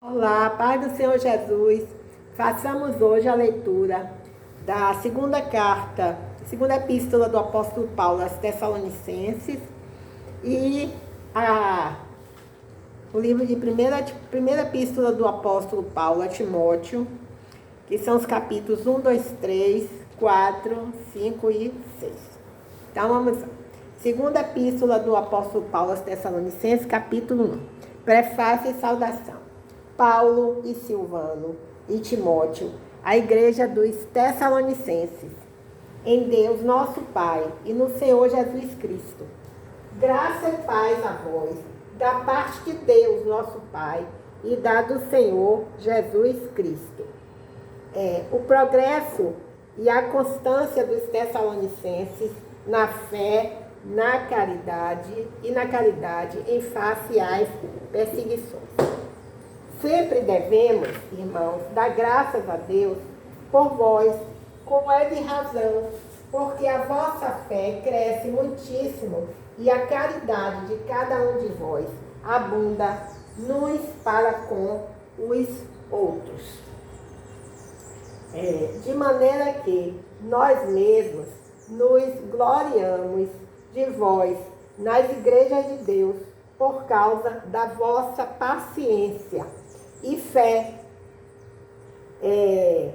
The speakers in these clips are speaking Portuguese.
Olá, Pai do Senhor Jesus, façamos hoje a leitura da segunda epístola do apóstolo Paulo aos Tessalonicenses e o livro de primeira epístola do apóstolo Paulo a Timóteo, que são os capítulos 1, 2, 3, 4, 5 e 6. Então vamos lá. Segunda epístola do apóstolo Paulo aos Tessalonicenses, capítulo 1. Prefácio e saudação. Paulo e Silvano e Timóteo, a igreja dos Tessalonicenses, em Deus nosso Pai e no Senhor Jesus Cristo. Graça e paz a vós, da parte de Deus nosso Pai e da do Senhor Jesus Cristo. O progresso e a constância dos Tessalonicenses na fé, na caridade em face às perseguições. Sempre devemos, irmãos, dar graças a Deus por vós, como é de razão, porque a vossa fé cresce muitíssimo e a caridade de cada um de vós abunda nos para com os outros. De maneira que nós mesmos nos gloriamos de vós nas igrejas de Deus por causa da vossa paciência e fé, e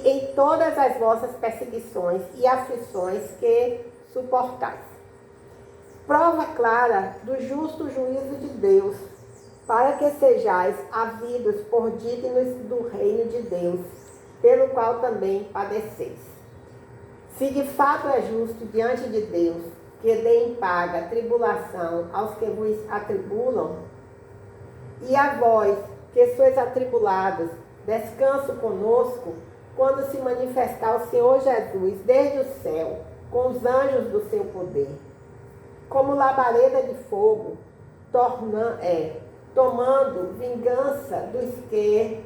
em todas as vossas perseguições e aflições que suportais. Prova clara do justo juízo de Deus, para que sejais havidos por dignos do reino de Deus, pelo qual também padeceis. Se de fato é justo diante de Deus que deem paga tribulação aos que vos atribulam, e a vós, que sois atribulados, descanso conosco, quando se manifestar o Senhor Jesus desde o céu, com os anjos do seu poder, como labareda de fogo, tomando vingança dos que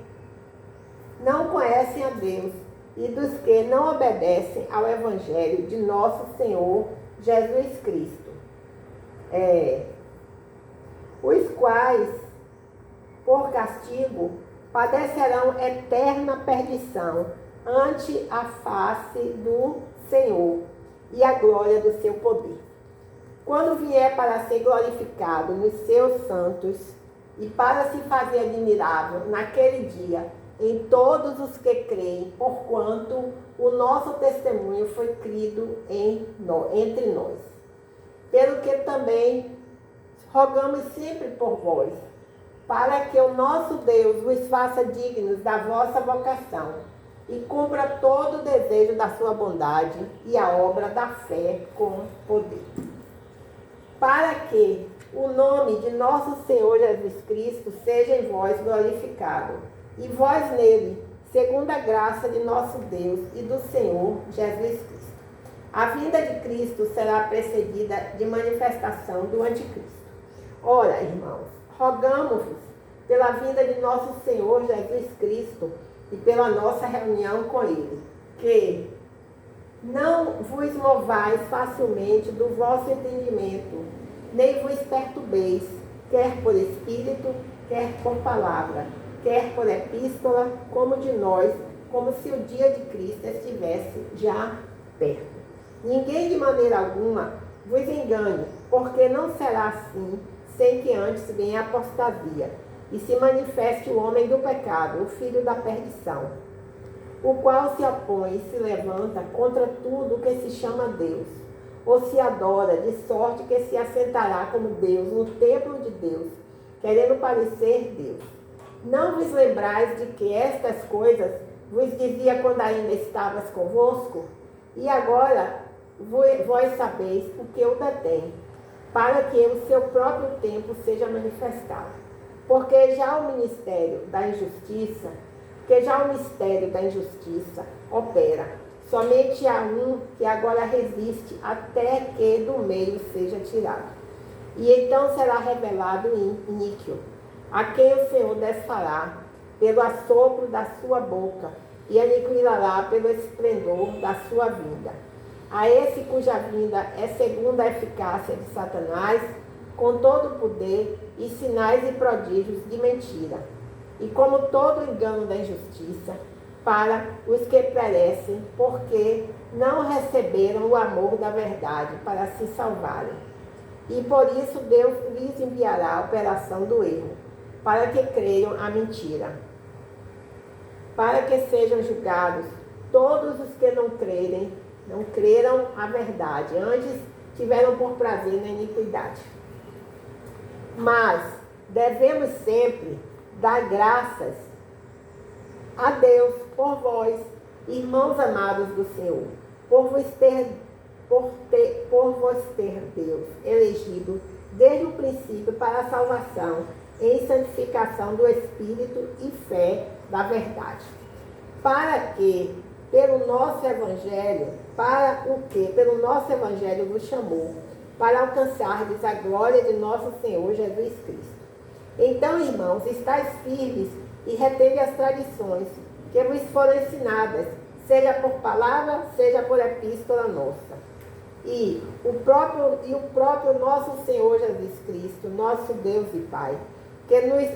não conhecem a Deus e dos que não obedecem ao Evangelho de nosso Senhor Jesus Cristo, os quais, por castigo, padecerão eterna perdição ante a face do Senhor e a glória do seu poder. Quando vier para ser glorificado nos seus santos e para se fazer admirável naquele dia em todos os que creem, porquanto o nosso testemunho foi crido entre nós. Pelo que também rogamos sempre por vós, para que o nosso Deus vos faça dignos da vossa vocação e cumpra todo o desejo da sua bondade e a obra da fé com poder. Para que o nome de nosso Senhor Jesus Cristo seja em vós glorificado, e vós nele, segundo a graça de nosso Deus e do Senhor Jesus Cristo. A vinda de Cristo será precedida de manifestação do anticristo. Ora, irmãos, rogamo-vos, pela vinda de nosso Senhor Jesus Cristo e pela nossa reunião com Ele, que não vos movais facilmente do vosso entendimento, nem vos perturbeis, quer por espírito, quer por palavra, quer por epístola, como de nós, como se o dia de Cristo estivesse já perto. Ninguém de maneira alguma vos engane, porque não será assim, sem que antes venha a apostasia, e se manifeste o homem do pecado, o filho da perdição, o qual se opõe e se levanta contra tudo o que se chama Deus, ou se adora, de sorte que se assentará como Deus no templo de Deus, querendo parecer Deus. Não vos lembrais de que estas coisas vos dizia quando ainda estavas convosco? E agora vós sabeis o que o detém, para que o seu próprio tempo seja manifestado. Porque já o mistério da injustiça opera. Somente há um que agora resiste até que do meio seja tirado. E então será revelado o iníquo, a quem o Senhor desfará pelo assopro da sua boca e aniquilará pelo esplendor da sua vinda. A esse cuja vinda é segundo a eficácia de Satanás, com todo o poder e sinais e prodígios de mentira, e como todo engano da injustiça, para os que perecem, porque não receberam o amor da verdade para se salvarem. E por isso Deus lhes enviará a operação do erro, para que creiam a mentira, para que sejam julgados todos os que não creram a verdade, antes tiveram por prazer na iniquidade. Mas devemos sempre dar graças a Deus por vós, irmãos amados do Senhor, por vos ter Deus elegido desde o princípio para a salvação em santificação do Espírito e fé da verdade. Para que, pelo nosso Evangelho, vos chamou, para alcançardes a glória de nosso Senhor Jesus Cristo. Então, irmãos, estáis firmes e retende as tradições que vos foram ensinadas, seja por palavra, seja por epístola nossa. E o próprio nosso Senhor Jesus Cristo, nosso Deus e Pai, que nos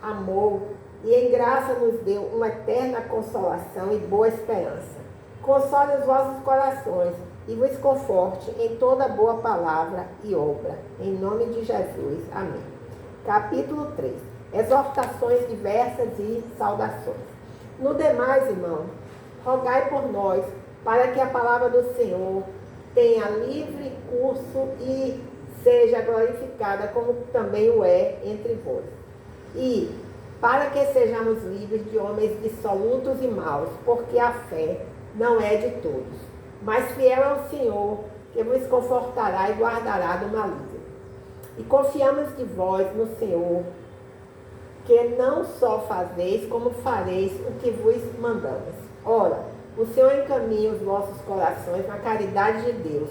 amou e em graça nos deu uma eterna consolação e boa esperança, console os vossos corações e vos conforte em toda boa palavra e obra. Em nome de Jesus. Amém. Capítulo 3. Exortações diversas e saudações. No demais, irmão, rogai por nós, para que a palavra do Senhor tenha livre curso e seja glorificada, como também o é entre vós. E para que sejamos livres de homens dissolutos e maus, porque a fé não é de todos, mas fiel é o Senhor, que vos confortará e guardará do maligno. E confiamos de vós no Senhor, que não só fazeis, como fareis o que vos mandamos. Ora, o Senhor encaminha os vossos corações na caridade de Deus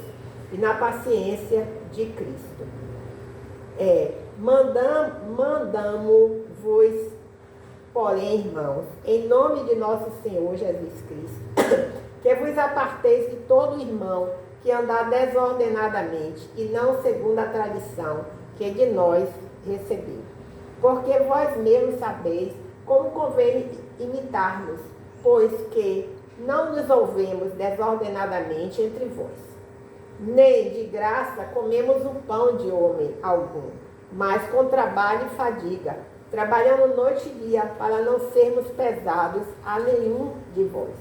e na paciência de Cristo. Mandamo-vos, porém, irmãos, em nome de nosso Senhor Jesus Cristo, que vos aparteis de todo irmão que andar desordenadamente e não segundo a tradição que de nós recebeu. Porque vós mesmos sabeis como convém imitar-nos, pois que não nos ouvemos desordenadamente entre vós. Nem de graça comemos o pão de homem algum, mas com trabalho e fadiga, trabalhando noite e dia para não sermos pesados a nenhum de vós.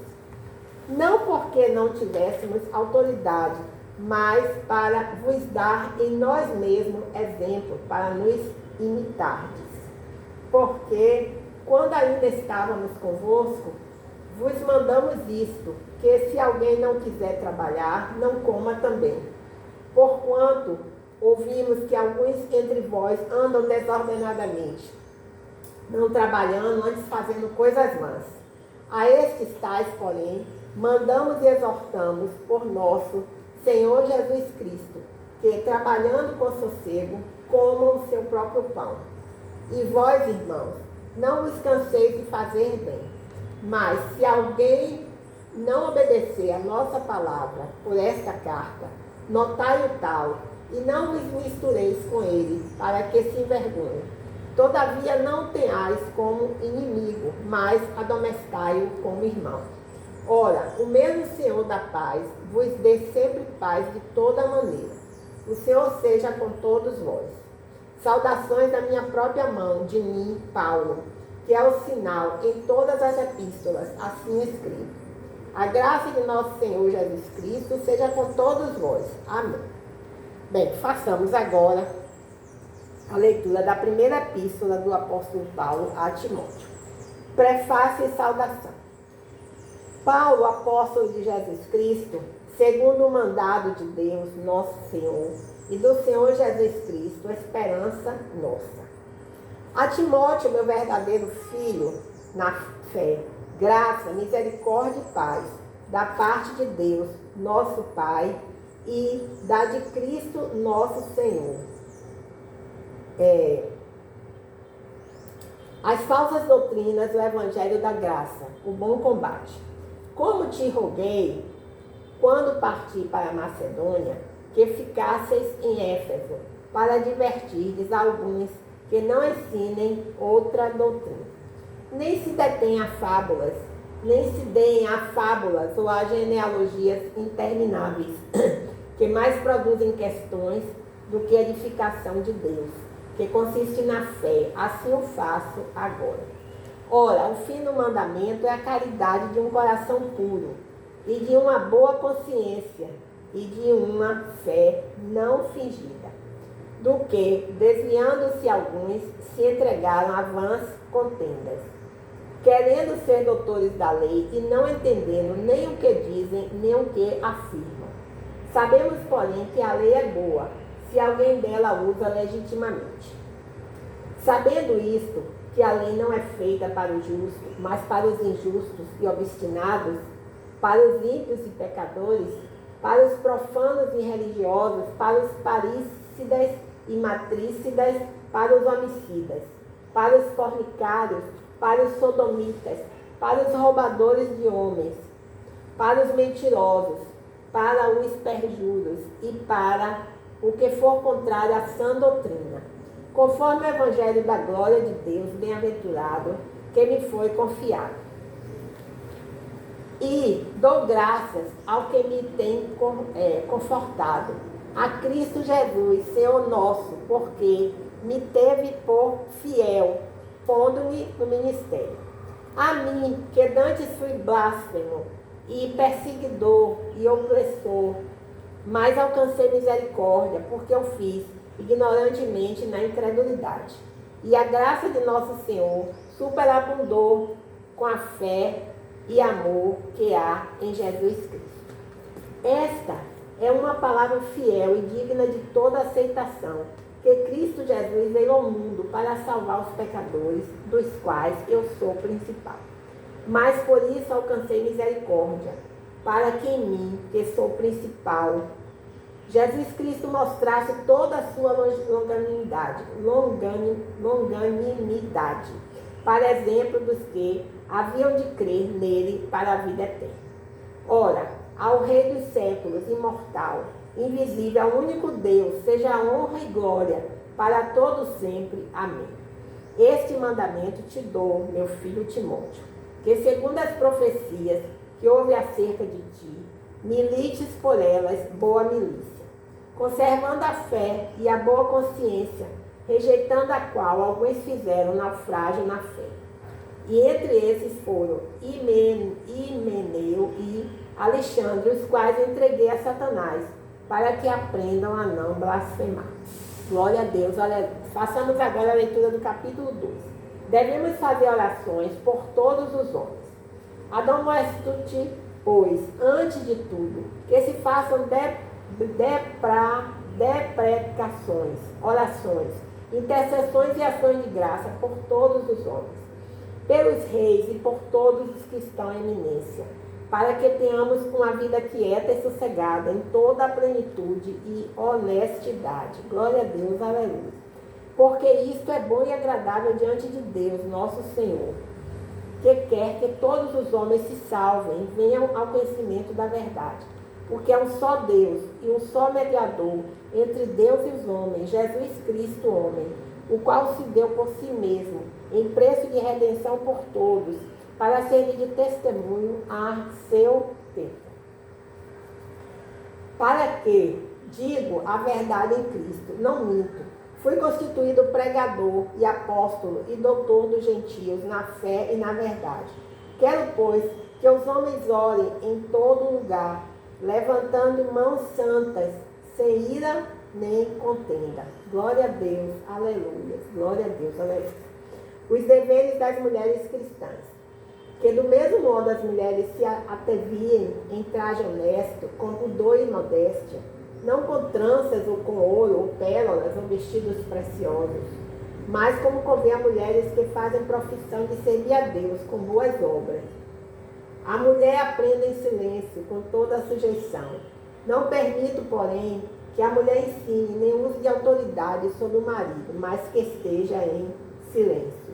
Não porque não tivéssemos autoridade, mas para vos dar em nós mesmos exemplo, para nos imitardes. Porque, quando ainda estávamos convosco, vos mandamos isto, que se alguém não quiser trabalhar, não coma também. Porquanto ouvimos que alguns entre vós andam desordenadamente, não trabalhando, antes fazendo coisas más. A estes tais, porém, mandamos e exortamos por nosso Senhor Jesus Cristo, que, trabalhando com sossego, comam o seu próprio pão. E vós, irmãos, não vos canseis de fazer bem. Mas, se alguém não obedecer a nossa palavra por esta carta, notai o tal, e não vos mistureis com ele, para que se envergonhe. Todavia não tenhais como inimigo, mas admoestai-o como irmão. Ora, o mesmo Senhor da paz vos dê sempre paz de toda maneira. O Senhor seja com todos vós. Saudações da minha própria mão, de mim, Paulo, que é o sinal em todas as epístolas, assim escrito. A graça de nosso Senhor Jesus Cristo seja com todos vós. Amém. Bem, façamos agora a leitura da primeira epístola do apóstolo Paulo a Timóteo. Prefácio e saudação. Paulo, apóstolo de Jesus Cristo, segundo o mandado de Deus, nosso Senhor, e do Senhor Jesus Cristo, a esperança nossa. A Timóteo, meu verdadeiro filho, na fé, graça, misericórdia e paz, da parte de Deus, nosso Pai, e da de Cristo, nosso Senhor. As falsas doutrinas do Evangelho da Graça, o bom combate. Como te roguei, quando parti para a Macedônia, que ficasseis em Éfeso, para advertirdes alguns que não ensinem outra doutrina. Nem se detêm a fábulas, nem se deem a fábulas ou a genealogias intermináveis, que mais produzem questões do que edificação de Deus, que consiste na fé. Assim o faço agora. Ora, o fim do mandamento é a caridade de um coração puro, e de uma boa consciência, e de uma fé não fingida, do que, desviando-se alguns, se entregaram a vãs contendas, querendo ser doutores da lei e não entendendo nem o que dizem, nem o que afirmam. Sabemos, porém, que a lei é boa, se alguém dela usa legitimamente. Sabendo isto, que a lei não é feita para o justo, mas para os injustos e obstinados, para os ímpios e pecadores, para os profanos e religiosos, para os parricidas e matricidas, para os homicidas, para os fornicários, para os sodomitas, para os roubadores de homens, para os mentirosos, para os perjuros e para o que for contrário à sã doutrina, conforme o evangelho da glória de Deus, bem-aventurado, que me foi confiado. E dou graças ao que me tem confortado, a Cristo Jesus, Senhor nosso, porque me teve por fiel, pondo-me no ministério. A mim, que dantes fui blasfemo, e perseguidor, e opressor, mas alcancei misericórdia, porque eu fiz ignorantemente na incredulidade. E a graça de nosso Senhor superabundou com a fé e amor que há em Jesus Cristo. Esta é uma palavra fiel e digna de toda aceitação, que Cristo Jesus veio ao mundo para salvar os pecadores, dos quais eu sou principal. Mas por isso alcancei misericórdia, para que em mim, que sou principal, Jesus Cristo mostrasse toda a sua longanimidade, para exemplo dos que haviam de crer nele para a vida eterna. Ora, ao Rei dos séculos, imortal, invisível, ao único Deus, seja a honra e glória para todos sempre. Amém. Este mandamento te dou, meu filho Timóteo, que segundo as profecias que houve acerca de ti, milites por elas boa milícia, conservando a fé e a boa consciência, rejeitando a qual alguns fizeram naufrágio na fé. E entre esses foram Himeneu e Alexandre, os quais entreguei a Satanás, para que aprendam a não blasfemar. Glória a Deus. Olha, façamos agora a leitura do capítulo 2. Devemos fazer orações por todos os homens. Admoesto-te, pois, antes de tudo, que se façam deprecações, orações, intercessões e ações de graça por todos os homens, pelos reis e por todos os que estão em eminência, para que tenhamos uma vida quieta e sossegada em toda a plenitude e honestidade. Glória a Deus, aleluia. Porque isto é bom e agradável diante de Deus, nosso Senhor, que quer que todos os homens se salvem e venham ao conhecimento da verdade. Porque é um só Deus e um só mediador entre Deus e os homens, Jesus Cristo, homem, o qual se deu por si mesmo, em preço de redenção por todos, para servir de testemunho a seu tempo. Para que, digo a verdade em Cristo, não minto, fui constituído pregador e apóstolo e doutor dos gentios na fé e na verdade. Quero, pois, que os homens orem em todo lugar, levantando mãos santas, sem ira nem contenda. Glória a Deus, aleluia. Glória a Deus, aleluia. Os deveres das mulheres cristãs. Que do mesmo modo as mulheres se ateviem em traje honesto, com pudor e modéstia, não com tranças ou com ouro ou pérolas ou vestidos preciosos, mas como convém a mulheres que fazem profissão de servir a Deus com boas obras. A mulher aprenda em silêncio, com toda a sujeição. Não permito, porém, que a mulher ensine nem use de autoridade sobre o marido, mas que esteja em silêncio.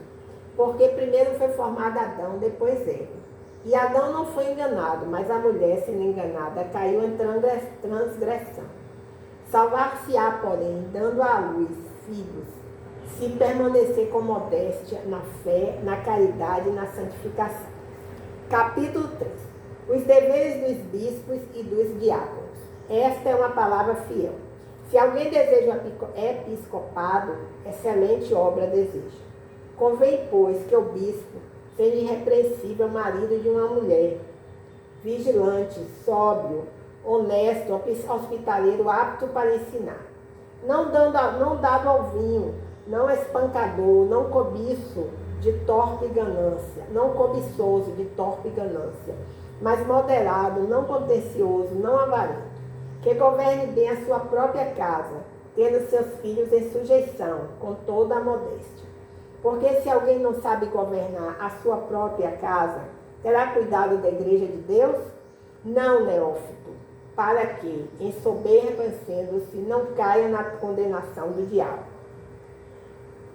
Porque primeiro foi formado Adão, depois Eva. E Adão não foi enganado, mas a mulher, sendo enganada, caiu em transgressão. Salvar-se-á, porém, dando à luz filhos, se permanecer com modéstia na fé, na caridade e na santificação. Capítulo 3. Os deveres dos bispos e dos diáconos. Esta é uma palavra fiel. Se alguém deseja episcopado, excelente obra deseja. Convém, pois, que o bispo seja irrepreensível marido de uma mulher, vigilante, sóbrio, honesto, hospitaleiro, apto para ensinar, não dado ao vinho, não espancador, não cobiçoso de torpe ganância, mas moderado, não contencioso, não avarento, que governe bem a sua própria casa, tendo seus filhos em sujeição, com toda a modéstia. Porque se alguém não sabe governar a sua própria casa, terá cuidado da igreja de Deus? Não, neófito, para que, ensoberbecendo-se, não caia na condenação do diabo.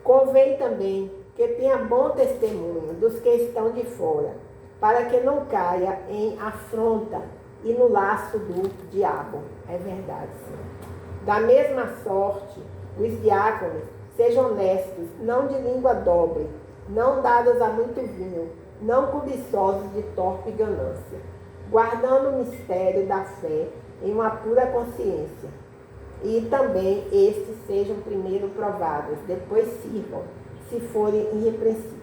Convém também que tenha bom testemunho dos que estão de fora, para que não caia em afronta e no laço do diabo. É verdade, sim. Da mesma sorte, os diáconos sejam honestos, não de língua dobre, não dados a muito vinho, não cobiçosos de torpe ganância, guardando o mistério da fé em uma pura consciência. E também estes sejam primeiro provados, depois sirvam, se forem irrepreensíveis.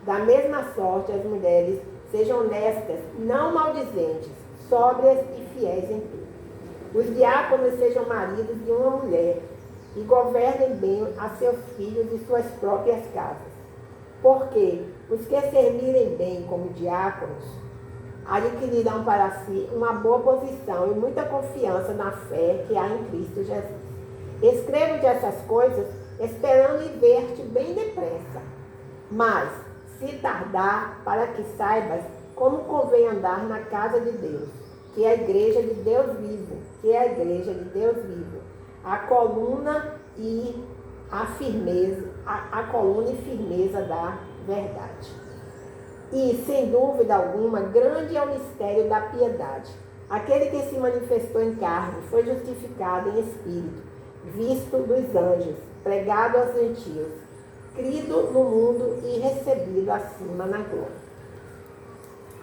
Da mesma sorte, as mulheres sejam honestas, não maldizentes, sóbrias e fiéis em tudo. Os diáconos sejam maridos de uma mulher e governem bem a seus filhos e suas próprias casas. Porque os que servirem bem como diáconos adquirirão para si uma boa posição e muita confiança na fé que há em Cristo Jesus. Escrevo-te essas coisas esperando e ver-te bem depressa. Mas, se tardar, para que saibas como convém andar na casa de Deus, que é a igreja de Deus vivo, a coluna e firmeza da verdade. E, sem dúvida alguma, grande é o mistério da piedade. Aquele que se manifestou em carne foi justificado em espírito, visto dos anjos, pregado aos gentios, crido no mundo e recebido acima na glória.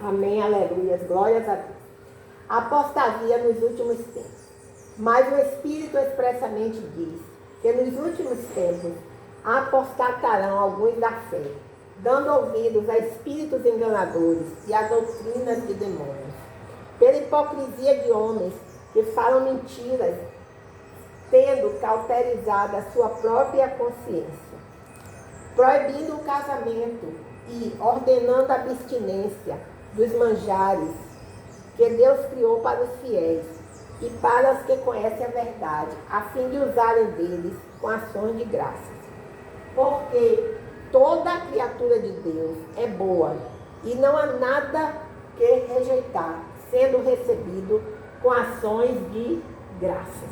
Amém, aleluia, glórias a Deus. Apostasia nos últimos tempos. Mas o Espírito expressamente diz que nos últimos tempos apostatarão alguns da fé, dando ouvidos a espíritos enganadores e a doutrinas de demônios, pela hipocrisia de homens que falam mentiras, tendo cauterizado a sua própria consciência, proibindo o casamento e ordenando a abstinência dos manjares que Deus criou para os fiéis e para os que conhecem a verdade, a fim de usarem deles com ações de graças. Porque toda criatura de Deus é boa e não há nada que rejeitar, sendo recebido com ações de graças.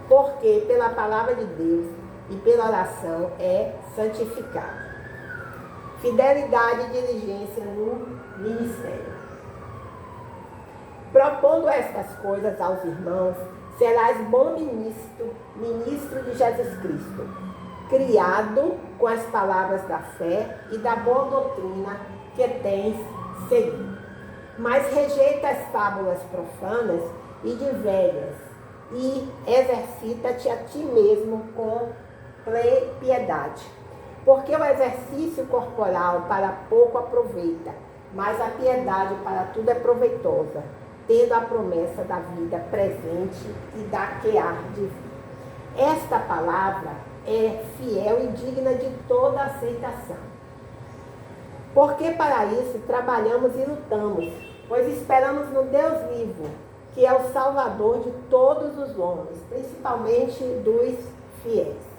Porque pela palavra de Deus e pela oração é santificado. Fidelidade e diligência no ministério. Propondo estas coisas aos irmãos, serás bom ministro de Jesus Cristo, criado com as palavras da fé e da boa doutrina que tens seguido. Mas rejeita as fábulas profanas e de velhas, e exercita-te a ti mesmo com piedade. Porque o exercício corporal para pouco aproveita, mas a piedade para tudo é proveitosa, tendo a promessa da vida presente e da que há de vir. Esta palavra é fiel e digna de toda aceitação. Porque para isso trabalhamos e lutamos, pois esperamos no Deus vivo, que é o Salvador de todos os homens, principalmente dos fiéis.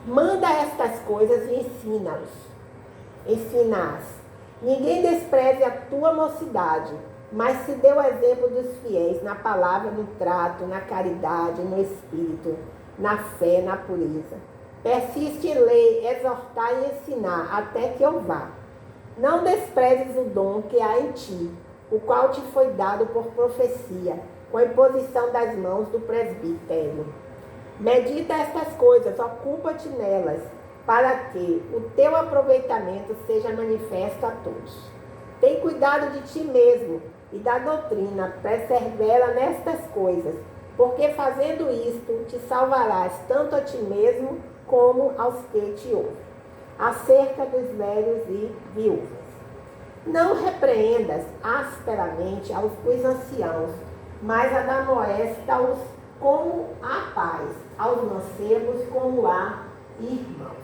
Manda estas coisas e ensina-as. Ninguém despreze a tua mocidade, mas se dê o exemplo dos fiéis na palavra, no trato, na caridade, no espírito, na fé, na pureza. Persiste em ler, exortar e ensinar, até que eu vá. Não desprezes o dom que há em ti, o qual te foi dado por profecia, com a imposição das mãos do presbítero. Medita estas coisas, ocupa-te nelas, para que o teu aproveitamento seja manifesto a todos. Tem cuidado de ti mesmo e da doutrina, persevera nestas coisas, porque fazendo isto te salvarás tanto a ti mesmo como aos que te ouvem. Acerca dos velhos e viúvas. Não repreendas asperamente os anciãos, mas admoesta-os como a pais, aos mancebos como a irmãos.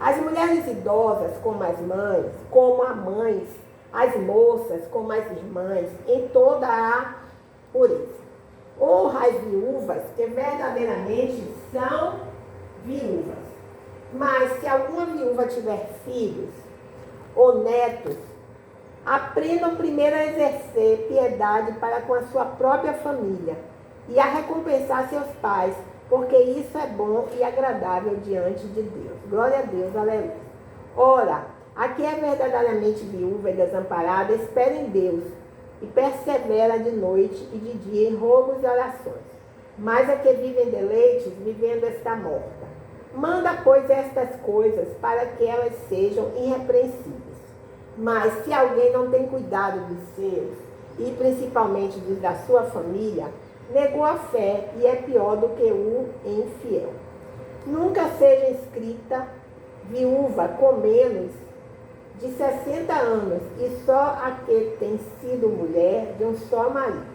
As mulheres idosas como as mães, as moças como as irmãs, em toda a pureza. Honra as viúvas, que verdadeiramente são viúvas. Mas se alguma viúva tiver filhos ou netos, aprendam primeiro a exercer piedade para com a sua própria família e a recompensar seus pais, porque isso é bom e agradável diante de Deus. Glória a Deus, aleluia. Ora, a que é verdadeiramente viúva e desamparada, espera em Deus e persevera de noite e de dia em rogos e orações. Mas a que vive em deleites, vivendo está morta. Manda, pois, estas coisas para que elas sejam irrepreensíveis. Mas se alguém não tem cuidado dos seus, e principalmente dos da sua família, negou a fé e é pior do que o infiel. Nunca seja inscrita viúva com menos de 60 anos, e só a que tem sido mulher de um só marido.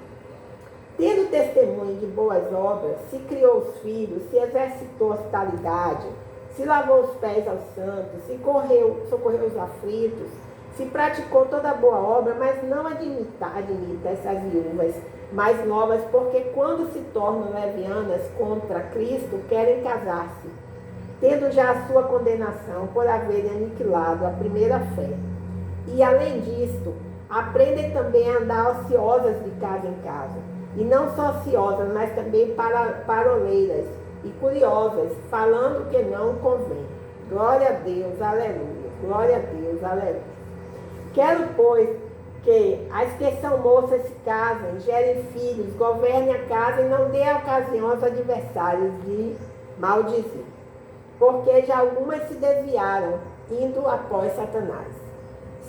Tendo testemunho de boas obras, se criou os filhos, se exercitou a hospitalidade, se lavou os pés aos santos, se socorreu os aflitos, se praticou toda boa obra, mas não admita essas viúvas mais novas, porque quando se tornam levianas contra Cristo, querem casar-se, tendo já a sua condenação por haverem aniquilado a primeira fé. E além disto, aprendem também a andar ociosas de casa em casa, e não só ociosas, mas também paroleiras e curiosas, falando que não convém. Glória a Deus, aleluia. Glória a Deus, aleluia. Quero, pois, que as que são moças se casem, gerem filhos, governem a casa e não dê ocasião aos adversários de maldizer. Porque já algumas se desviaram, indo após Satanás.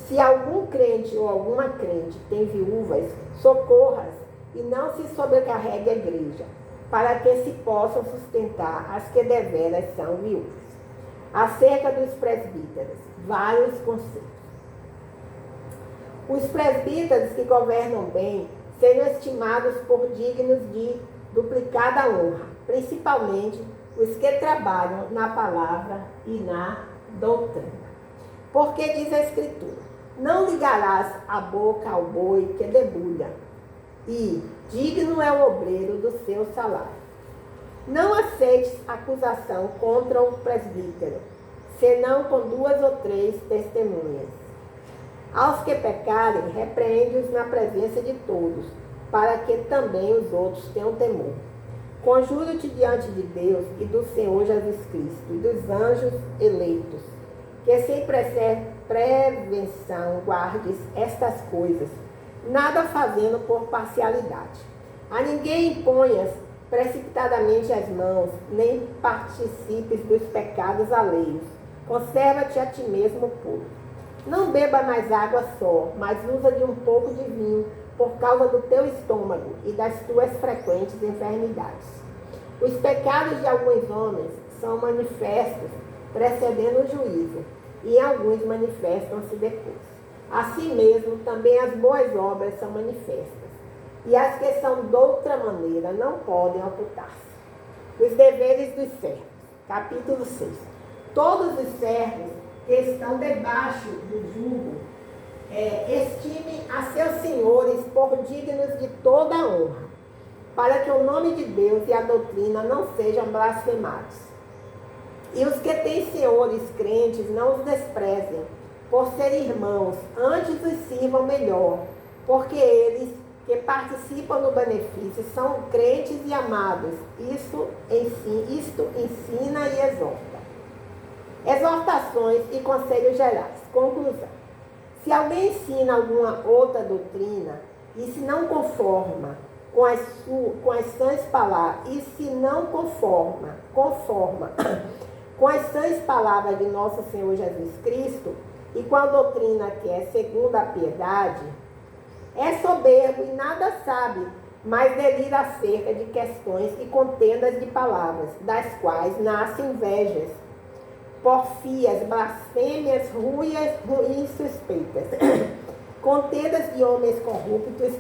Se algum crente ou alguma crente tem viúvas, socorra-as e não se sobrecarregue a igreja, para que se possam sustentar as que deveras são viúvas. Acerca dos presbíteros, vários conselhos. Os presbíteros que governam bem sejam estimados por dignos de duplicada honra, principalmente os que trabalham na palavra e na doutrina. Porque diz a Escritura, não ligarás a boca ao boi que debulha, e digno é o obreiro do seu salário. Não aceites acusação contra o presbítero, senão com 2 ou 3 testemunhas. Aos que pecarem, repreende-os na presença de todos, para que também os outros tenham temor. Conjuro-te diante de Deus e do Senhor Jesus Cristo e dos anjos eleitos, que sem prevenção guardes estas coisas, nada fazendo por parcialidade. A ninguém imponhas precipitadamente as mãos, nem participes dos pecados alheios. Conserva-te a ti mesmo puro. Não beba mais água só, mas usa de um pouco de vinho, por causa do teu estômago e das tuas frequentes enfermidades. Os pecados de alguns homens são manifestos, precedendo o juízo, e alguns manifestam-se depois. Assim mesmo, também as boas obras são manifestas, e as que são de outra maneira não podem ocultar-se. Os deveres dos servos. Capítulo 6. Todos os servos que estão debaixo do jugo, estimem a seus senhores por dignos de toda a honra, para que o nome de Deus e a doutrina não sejam blasfemados. E os que têm senhores crentes não os desprezem, por serem irmãos, antes os sirvam melhor, porque eles que participam do benefício são crentes e amados. Isto ensina e exorta. Exortações e conselhos gerais. Conclusão. Se alguém ensina alguma outra doutrina e se não conforma com as sãs palavras, e se não conforma com as sãs palavras de nosso Senhor Jesus Cristo e com a doutrina que é segundo a piedade, é soberbo e nada sabe, mas delira acerca de questões e contendas de palavras, das quais nascem invejas, porfias, blasfêmias, ruins suspeitas, contendas de homens corruptos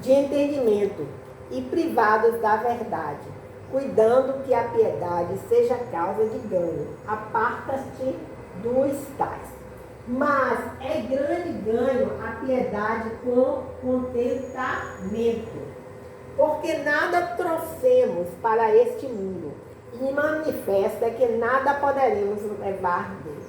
de entendimento e privados da verdade, cuidando que a piedade seja causa de ganho. Aparta-te dos tais. Mas é grande ganho a piedade com contentamento, porque nada trouxemos para este mundo, e manifesta que nada poderemos levar dele.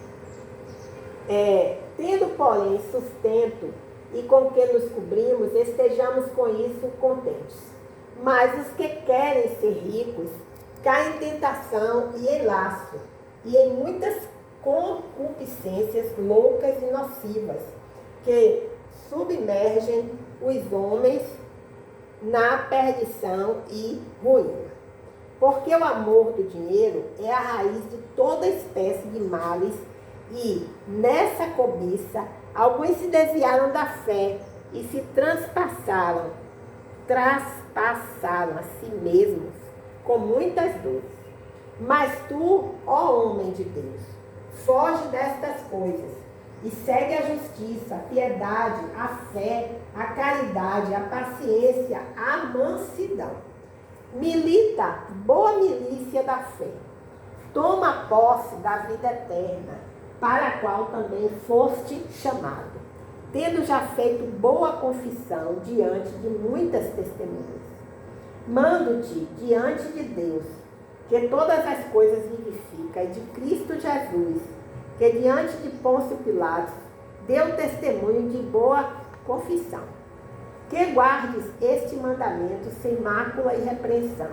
Tendo, porém, sustento e com que nos cobrimos, estejamos com isso contentes. Mas os que querem ser ricos caem em tentação e em laço, e em muitas concupiscências loucas e nocivas, que submergem os homens na perdição e ruína. Porque o amor do dinheiro é a raiz de toda espécie de males, e nessa cobiça alguns se desviaram da fé e se traspassaram a si mesmos com muitas dores. Mas tu, ó homem de Deus, foge destas coisas e segue a justiça, a piedade, a fé, a caridade, a paciência, a mansidão. Milita boa milícia da fé. Toma posse da vida eterna, para a qual também foste chamado, tendo já feito boa confissão diante de muitas testemunhas. Mando-te diante de Deus, que todas as coisas vivifica, e de Cristo Jesus, que diante de Pôncio Pilatos deu testemunho de boa confissão, que guardes este mandamento sem mácula e repreensão,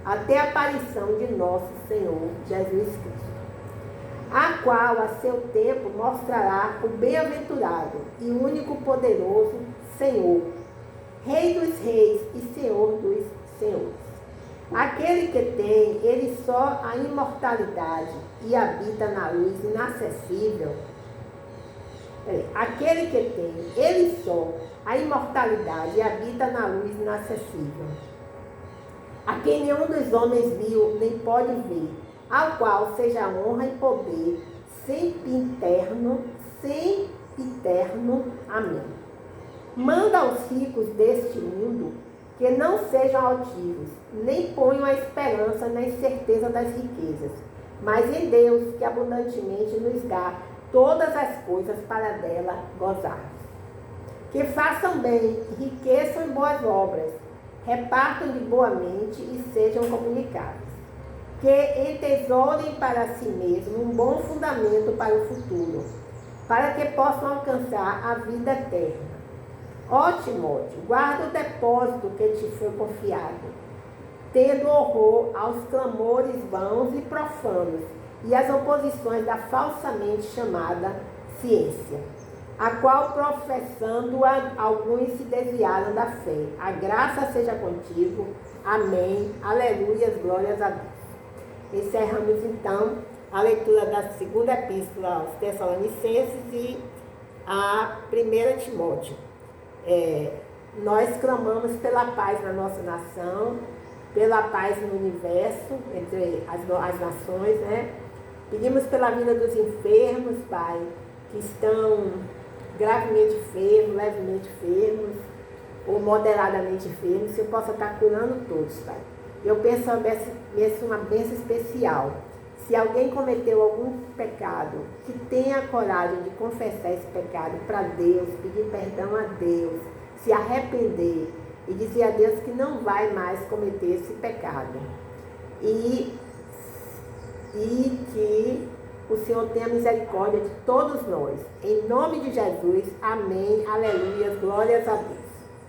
até a aparição de nosso Senhor Jesus Cristo, a qual a seu tempo mostrará o bem-aventurado e único poderoso Senhor, Rei dos reis e Senhor dos senhores. Aquele que tem, ele só a imortalidade e habita na luz inacessível. Aquele que tem, ele só a imortalidade e habita na luz inacessível, a quem nenhum dos homens viu nem pode ver, ao qual seja honra e poder, sempre eterno. Amém. Manda aos ricos deste mundo que não sejam altivos, nem ponham a esperança na incerteza das riquezas, mas em Deus, que abundantemente nos dá todas as coisas para dela gozar. Que façam bem, enriqueçam em boas obras, repartam de boa mente e sejam comunicados. Que entesourem para si mesmos um bom fundamento para o futuro, para que possam alcançar a vida eterna. Ó Timóteo, guarda o depósito que te foi confiado, tendo horror aos clamores vãos e profanos e às oposições da falsamente chamada ciência, a qual, professando-a, alguns se desviaram da fé. A graça seja contigo. Amém. Aleluia. Glórias a Deus. Encerramos então a leitura da segunda epístola aos Tessalonicenses e a 1 Timóteo. Nós clamamos pela paz na nossa nação, pela paz no universo, entre as nações, né? Pedimos pela vida dos enfermos, Pai, que estão gravemente enfermos, levemente enfermos, ou moderadamente enfermos, que eu possa estar curando todos, Pai. Eu peço uma bênção especial. Se alguém cometeu algum pecado, que tenha coragem de confessar esse pecado para Deus, pedir perdão a Deus, se arrepender e dizer a Deus que não vai mais cometer esse pecado. E que o Senhor tenha misericórdia de todos nós. Em nome de Jesus, amém, aleluia, glórias a Deus.